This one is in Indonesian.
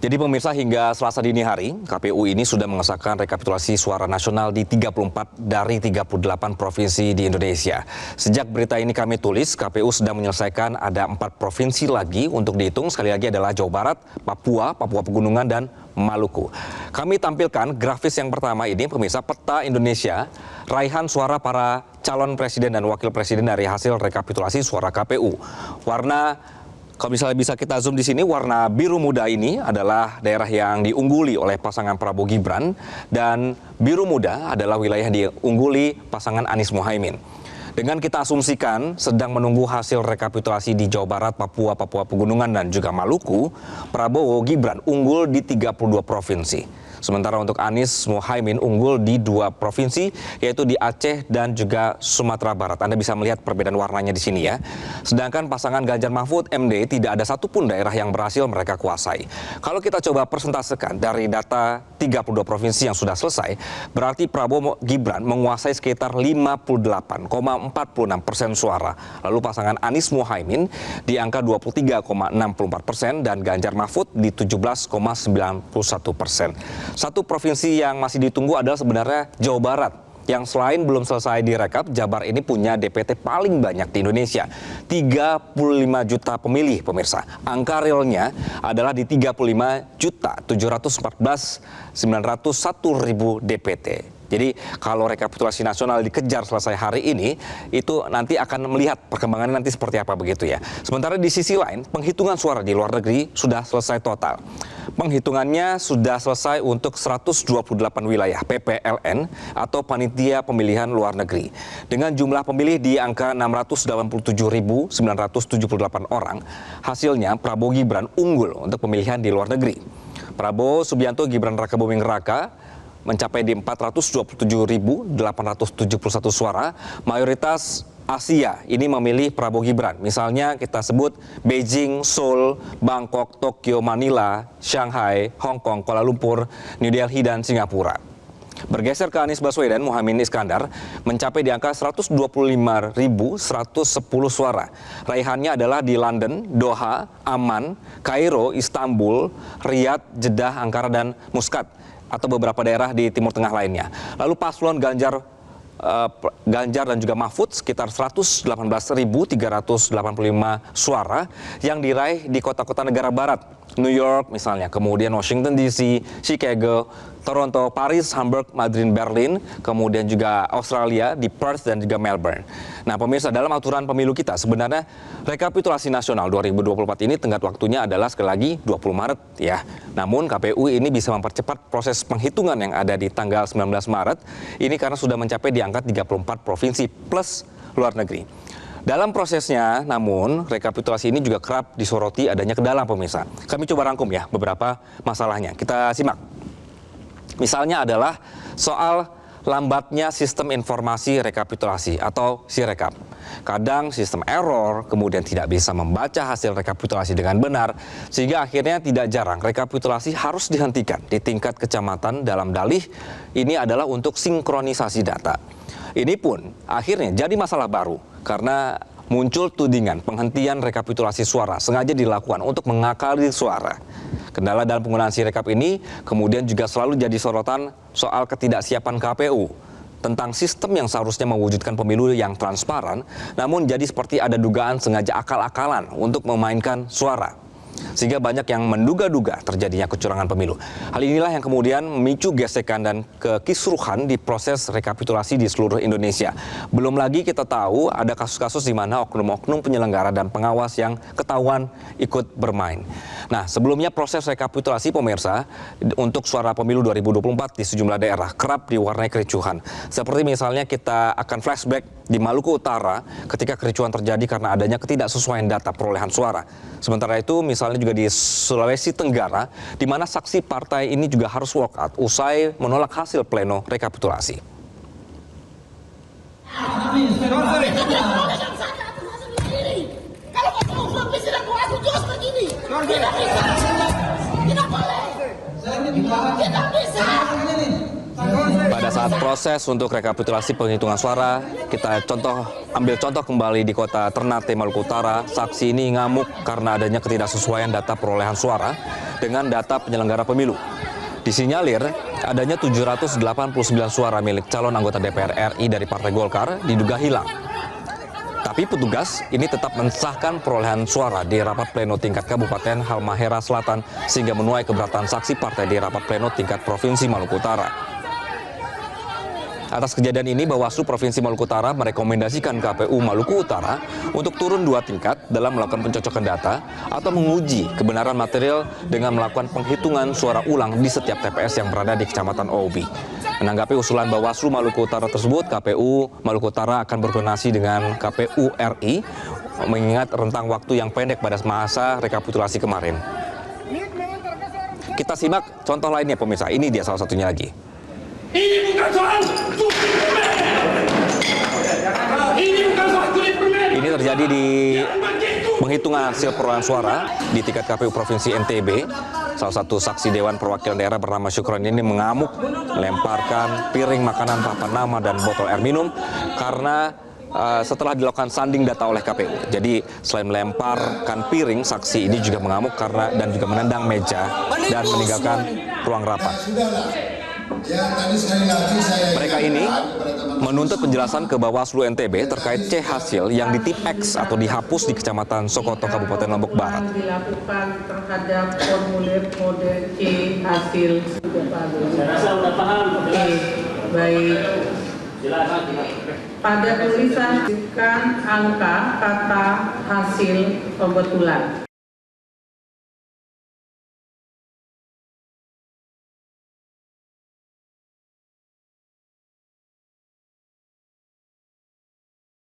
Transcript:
Jadi pemirsa, hingga Selasa dini hari, KPU ini sudah mengesahkan rekapitulasi suara nasional di 34 dari 38 provinsi di Indonesia. Sejak berita ini kami tulis, KPU sedang menyelesaikan ada 4 provinsi lagi untuk dihitung. Sekali lagi adalah Jawa Barat, Papua, Papua Pegunungan, dan Maluku. Kami tampilkan grafis yang pertama ini, pemirsa, peta Indonesia, raihan suara para calon presiden dan wakil presiden dari hasil rekapitulasi suara KPU. Kalau misalnya bisa kita zoom di sini, warna biru muda ini adalah daerah yang diungguli oleh pasangan Prabowo Gibran, dan biru muda adalah wilayah yang diungguli pasangan Anies Mohaimin. Dengan kita asumsikan sedang menunggu hasil rekapitulasi di Jawa Barat, Papua, Papua Pegunungan, dan juga Maluku, Prabowo Gibran unggul di 32 provinsi. Sementara untuk Anies Mohaimin unggul di 2 provinsi, yaitu di Aceh dan juga Sumatera Barat. Anda bisa melihat perbedaan warnanya di sini ya. Sedangkan pasangan Ganjar Mahfud MD tidak ada satupun daerah yang berhasil mereka kuasai. Kalau kita coba persentasekan dari data 32 provinsi yang sudah selesai, berarti Prabowo Gibran menguasai sekitar 58,46% suara. Lalu pasangan Anies Mohaimin di angka 23,64% dan Ganjar Mahfud di 17,91%. Satu provinsi yang masih ditunggu adalah sebenarnya Jawa Barat, yang selain belum selesai direkap, Jabar ini punya DPT paling banyak di Indonesia, 35 juta pemilih pemirsa. Angka realnya adalah di 35.714.901 DPT. Jadi kalau rekapitulasi nasional dikejar selesai hari ini, itu nanti akan melihat perkembangannya nanti seperti apa begitu ya. Sementara di sisi lain, penghitungan suara di luar negeri sudah selesai total. Penghitungannya sudah selesai untuk 128 wilayah PPLN atau Panitia Pemilihan Luar Negeri. Dengan jumlah pemilih di angka 687.978 orang, hasilnya Prabowo Gibran unggul untuk pemilihan di luar negeri. Prabowo Subianto Gibran Rakabuming Raka mencapai di 427.871 suara. Mayoritas Asia ini memilih Prabowo Gibran. Misalnya kita sebut Beijing, Seoul, Bangkok, Tokyo, Manila, Shanghai, Hong Kong, Kuala Lumpur, New Delhi, dan Singapura. Bergeser ke Anies Baswedan, Muhaimin Iskandar mencapai di angka 125.110 suara. Raihannya adalah di London, Doha, Amman, Kairo, Istanbul, Riyadh, Jeddah, Ankara, dan Muscat, atau beberapa daerah di Timur Tengah lainnya. Lalu paslon Ganjar dan juga Mahfud sekitar 118.385 suara yang diraih di kota-kota negara barat. New York misalnya, kemudian Washington DC, Chicago, Toronto, Paris, Hamburg, Madrid, Berlin, kemudian juga Australia di Perth dan juga Melbourne. Nah pemirsa, dalam aturan pemilu kita sebenarnya rekapitulasi nasional 2024 ini tenggat waktunya adalah sekali lagi 20 Maret ya. Namun KPU ini bisa mempercepat proses penghitungan yang ada di tanggal 19 Maret ini karena sudah mencapai di angka 34 provinsi plus luar negeri. Dalam prosesnya, namun, rekapitulasi ini juga kerap disoroti adanya kendala pemirsa. Kami coba rangkum ya beberapa masalahnya. Kita simak. Misalnya adalah soal lambatnya sistem informasi rekapitulasi atau Sirekap. Kadang sistem error, kemudian tidak bisa membaca hasil rekapitulasi dengan benar, sehingga akhirnya tidak jarang rekapitulasi harus dihentikan di tingkat kecamatan. Dalam dalih ini adalah untuk sinkronisasi data. Ini pun akhirnya jadi masalah baru karena muncul tudingan penghentian rekapitulasi suara sengaja dilakukan untuk mengakali suara. Kendala dalam penggunaan Sirekap ini kemudian juga selalu jadi sorotan soal ketidaksiapan KPU tentang sistem yang seharusnya mewujudkan pemilu yang transparan, namun jadi seperti ada dugaan sengaja akal-akalan untuk memainkan suara. Sehingga banyak yang menduga-duga terjadinya kecurangan pemilu. Hal inilah yang kemudian memicu gesekan dan kekisruhan di proses rekapitulasi di seluruh Indonesia. Belum lagi kita tahu ada kasus-kasus di mana oknum-oknum penyelenggara dan pengawas yang ketahuan ikut bermain. Nah, sebelumnya proses rekapitulasi pemirsa untuk suara pemilu 2024 di sejumlah daerah kerap diwarnai kericuhan. Seperti misalnya kita akan flashback di Maluku Utara ketika kericuhan terjadi karena adanya ketidaksesuaian data perolehan suara. Sementara itu misalnya juga di Sulawesi Tenggara, di mana saksi partai ini juga harus walk out usai menolak hasil pleno rekapitulasi. Pada Pada saat proses untuk rekapitulasi penghitungan suara, kita ambil contoh kembali di kota Ternate, Maluku Utara. Saksi ini ngamuk karena adanya ketidaksesuaian data perolehan suara dengan data penyelenggara pemilu. Disinyalir adanya 789 suara milik calon anggota DPR RI dari Partai Golkar diduga hilang. Tapi petugas ini tetap mensahkan perolehan suara di rapat pleno tingkat Kabupaten Halmahera Selatan sehingga menuai keberatan saksi partai di rapat pleno tingkat Provinsi Maluku Utara. Atas kejadian ini, Bawaslu Provinsi Maluku Utara merekomendasikan KPU Maluku Utara untuk turun 2 tingkat dalam melakukan pencocokan data atau menguji kebenaran material dengan melakukan penghitungan suara ulang di setiap TPS yang berada di Kecamatan Obi. Menanggapi usulan Bawaslu Maluku Utara tersebut, KPU Maluku Utara akan berkoordinasi dengan KPU RI mengingat rentang waktu yang pendek pada masa rekapitulasi kemarin. Kita simak contoh lainnya pemirsa, ini dia salah satunya lagi. Ini bukan soal kulit permen. Ini bukan soal kulit permen. Ini terjadi di penghitungan hasil perolehan suara di tingkat KPU Provinsi NTB. Salah satu saksi Dewan Perwakilan Daerah bernama Syukron ini mengamuk, melemparkan piring makanan papan nama dan botol air minum karena setelah dilakukan sanding data oleh KPU. Jadi selain melemparkan piring, saksi ini juga mengamuk dan juga menendang meja dan meninggalkan ruang rapat. Mereka ini menuntut penjelasan ke Bawaslu NTB terkait C hasil yang ditip X atau dihapus di Kecamatan Sokoto, Kabupaten Lombok Barat. Dilakukan terhadap formulir kode C hasil. Saya rasa sudah paham. Baik. Jelas. Pada tulisan angka kata hasil pembetulan.